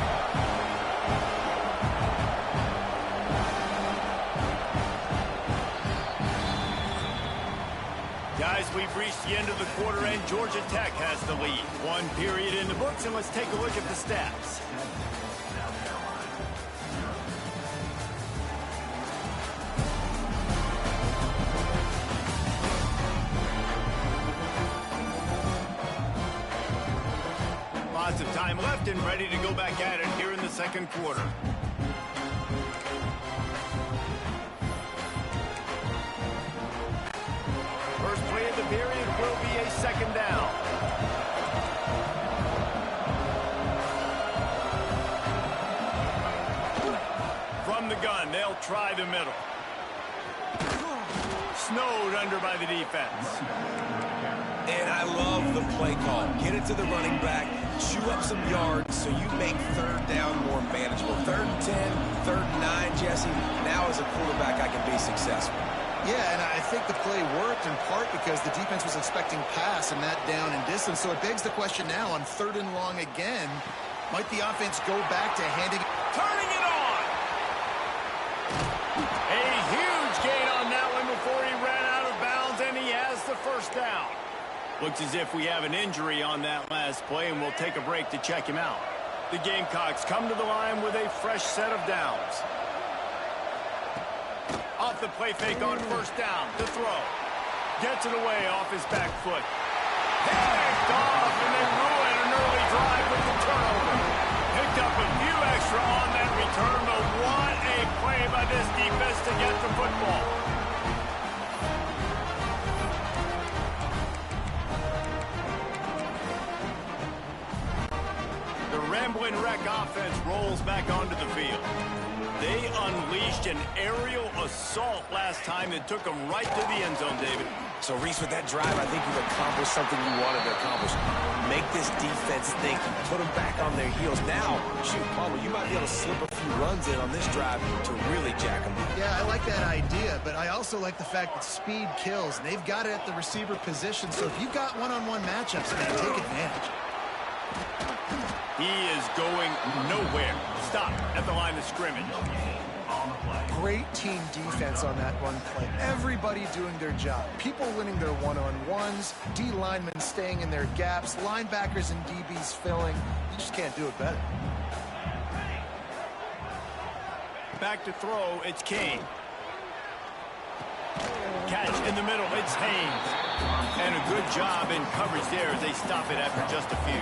Guys, we've reached the end of the quarter, and Georgia Tech has the lead. 1 period in the books, and let's take a look at the stats. Lots of time left and ready to go back at it here in the 2nd quarter. First play of the period will be a 2nd down. From the gun, they'll try the middle. Snowed under by the defense. And I love the play call. Get it to the running back, chew up some yards so you make 3rd down more manageable. 3rd and 10, 3rd and 9, Jesse. Now as a quarterback, I can be successful. Yeah, and I think the play worked in part because the defense was expecting pass and that down and distance. So it begs the question now on 3rd and long again, might the offense go back to handing... Turning it on! A huge gain on that one before he ran out of bounds, and he has the 1st down. Looks as if we have an injury on that last play, and we'll take a break to check him out. The Gamecocks come to the line with a fresh set of downs. Off the play fake on 1st down. The throw. Gets it away off his back foot. Picked off, and they ruin an early drive with the turnover. Picked up a few extra on that return, but what a play by this defense to get the football. The Ramblin' Wreck offense rolls back onto the field. They unleashed an aerial assault last time that took them right to the end zone, David. So, Reese, with that drive, I think you've accomplished something you wanted to accomplish. Make this defense think. Put them back on their heels. Now, shoot, Palmer, you might be able to slip a few runs in on this drive to really jack them up. Yeah, I like that idea, but I also like the fact that speed kills. And they've got it at the receiver position, so if you've got one-on-one matchups, man, take advantage. He is going nowhere. Stop at the line of scrimmage. Great team defense on that one play. Everybody doing their job. People winning their one-on-ones, D linemen staying in their gaps, linebackers and DBs filling. You just can't do it better. Back to throw, it's Kane. Catch in the middle, it's Haynes. And a good job in coverage there as they stop it after just a few.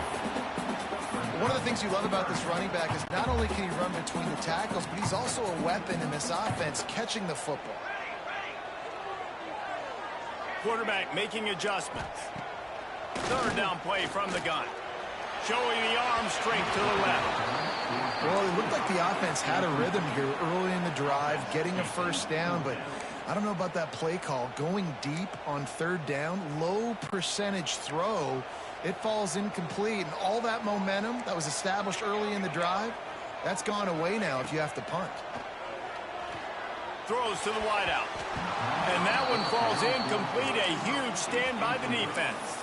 One of the things you love about this running back is not only can he run between the tackles, but he's also a weapon in this offense, catching the football. Quarterback making adjustments. 3rd down play from the gun. Showing the arm strength to the left. Well, it looked like the offense had a rhythm here early in the drive, getting a first down, but I don't know about that play call. Going deep on third down, low percentage throw, it falls incomplete, and all that momentum that was established early in the drive, that's gone away now if you have to punt. Throws to the wideout. And that one falls incomplete. A huge stand by the defense.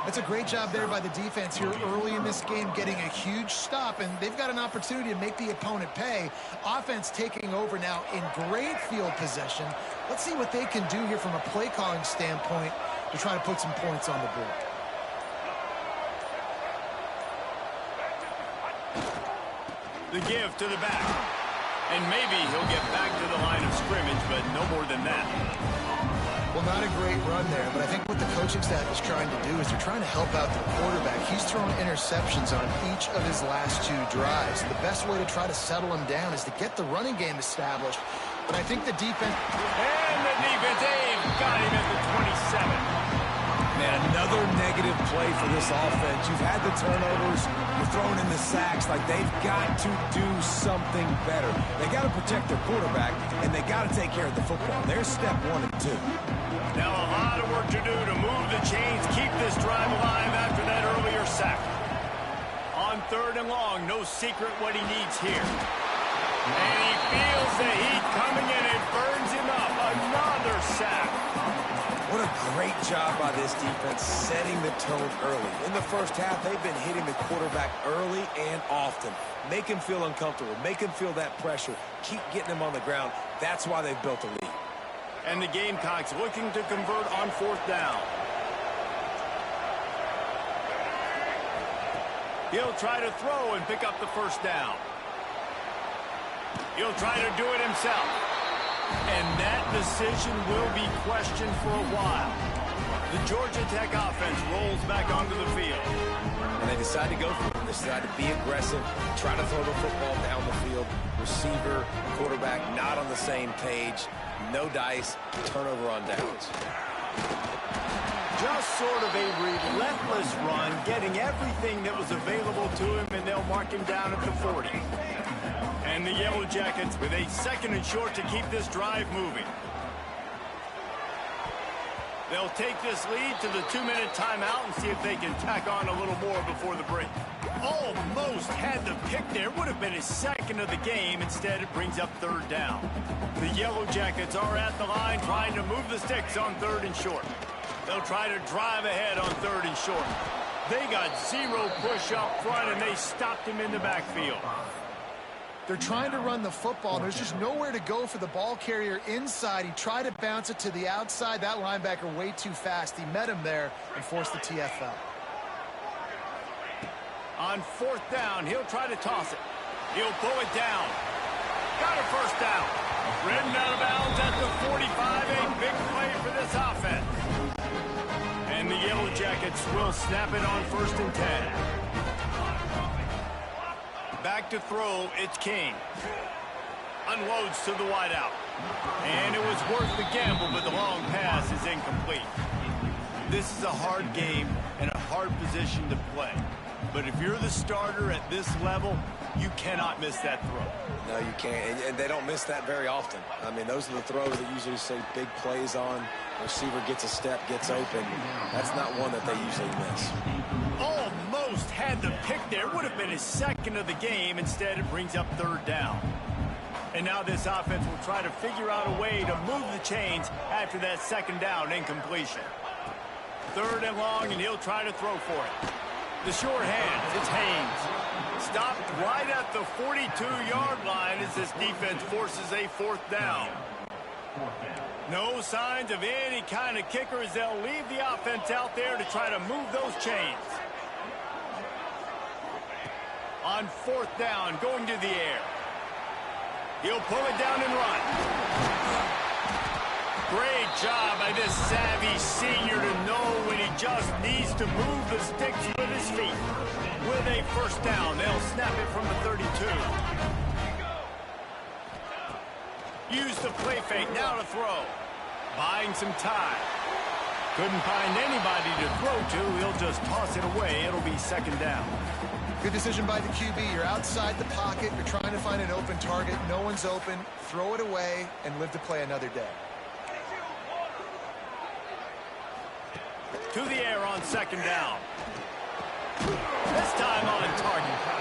That's a great job there by the defense here early in this game, getting a huge stop, and they've got an opportunity to make the opponent pay. Offense taking over now in great field possession. Let's see what they can do here from a play calling standpoint to try to put some points on the board. The give to the back. And maybe he'll get back to the line of scrimmage, but no more than that. Well, not a great run there, but I think what the coaching staff is trying to do is they're trying to help out the quarterback. He's thrown interceptions on each of his last 2 drives. The best way to try to settle him down is to get the running game established. But I think the defense... And the defense, they've got him at the 27. Man, another negative play for this offense. You've had the turnovers, you're throwing in the sacks. Like, they've got to do something better. They got to protect their quarterback, and they got to take care of the football. There's step 1 and 2. Now a lot of work to do to move the chains, keep this drive alive after that earlier sack. On third and long, no secret what he needs here. And he feels the heat coming in and burns him up. Another sack. What a great job by this defense setting the tone early. In the first half, they've been hitting the quarterback early and often. Make him feel uncomfortable. Make him feel that pressure. Keep getting him on the ground. That's why they've built a lead. And the Gamecocks looking to convert on fourth down. He'll try to throw and pick up the first down. He'll try to do it himself. And that decision will be questioned for a while. The Georgia Tech offense rolls back onto the field. And they decide to go for it. They decide to be aggressive, try to throw the football down the field. Receiver, quarterback, not on the same page. No dice, turnover on downs. Just sort of a relentless run, getting everything that was available to him, and they'll mark him down at the 40. And the Yellow Jackets with a second and short to keep this drive moving. They'll take this lead to the 2-minute timeout and see if they can tack on a little more before the break. Almost had the pick there. Would have been his second of the game. Instead, it brings up third down. The Yellow Jackets are at the line trying to move the sticks on third and short. They'll try to drive ahead on third and short. They got 0 push up front, and they stopped him in the backfield. They're trying to run the football. There's just nowhere to go for the ball carrier inside. He tried to bounce it to the outside. That linebacker way too fast. He met him there and forced the TFL. On fourth down, he'll try to toss it. He'll pull it down. Got a first down. Ridden out of bounds at the 45. A big play for this offense. And the Yellow Jackets will snap it on 1st and 10. Back to throw, it's King. Unloads to the wideout. And it was worth the gamble, but the long pass is incomplete. This is a hard game and a hard position to play. But if you're the starter at this level, you cannot miss that throw. No, you can't. And they don't miss that very often. I mean, those are the throws that usually say big plays on. Receiver gets a step, gets open. That's not one that they usually miss. Almost had the pick there. Would have been his second of the game. Instead, it brings up third down. And now this offense will try to figure out a way to move the chains after that second down incompletion. Third and long, and he'll try to throw for it. The short hands, it's Haynes. Stopped right at the 42-yard line as this defense forces a fourth down. No signs of any kind of kicker as they'll leave the offense out there to try to move those chains. On fourth down, going to the air. He'll pull it down and run. Great job by this savvy senior to know when he just needs to move the sticks with his feet. With a first down, they'll snap it from the 32. Use the play fake now to throw. Buying some time. Couldn't find anybody to throw to. He'll just toss it away. It'll be second down. Good decision by the QB. You're outside the pocket. You're trying to find an open target. No one's open. Throw it away and live to play another day. To the air on second down. This time on target.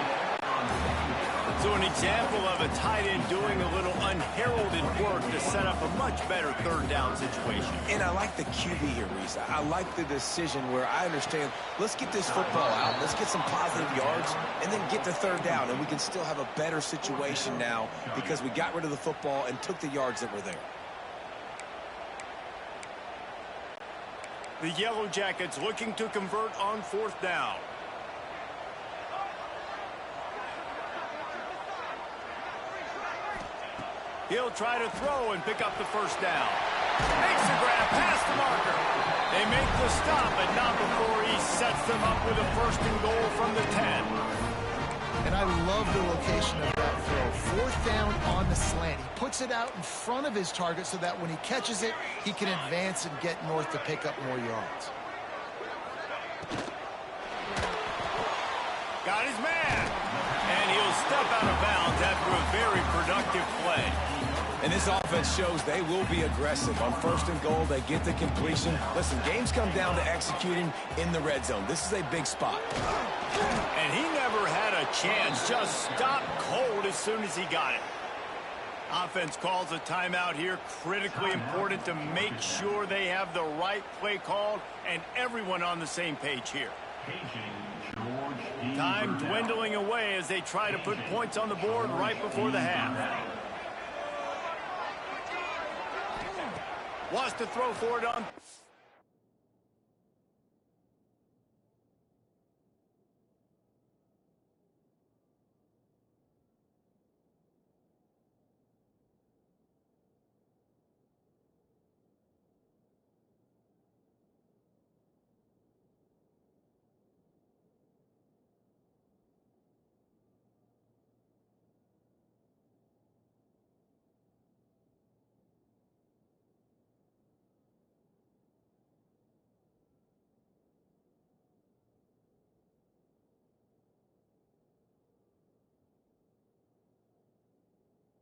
So an example of a tight end doing a little unheralded work to set up a much better third down situation. And I like the QB here, Reese. I like the decision where I understand, let's get this football out, let's get some positive yards, and then get to third down, and we can still have a better situation now because we got rid of the football and took the yards that were there. The Yellow Jackets looking to convert on fourth down. He'll try to throw and pick up the first down. Makes the grab past the marker. They make the stop, but not before he sets them up with a first and goal from the 10. And I love the location of that throw. Fourth down on the slant. He puts it out in front of his target so that when he catches it, he can advance and get north to pick up more yards. Got his man. And he'll step out of bounds after a very productive play. And this offense shows they will be aggressive. On first and goal, they get the completion. Listen, games come down to executing in the red zone. This is a big spot. And he never had a chance. Just stopped cold as soon as he got it. Offense calls a timeout here. Critically important to make sure they have the right play called and everyone on the same page here. Time dwindling away as they try to put points on the board right before the half. Wants to throw for it on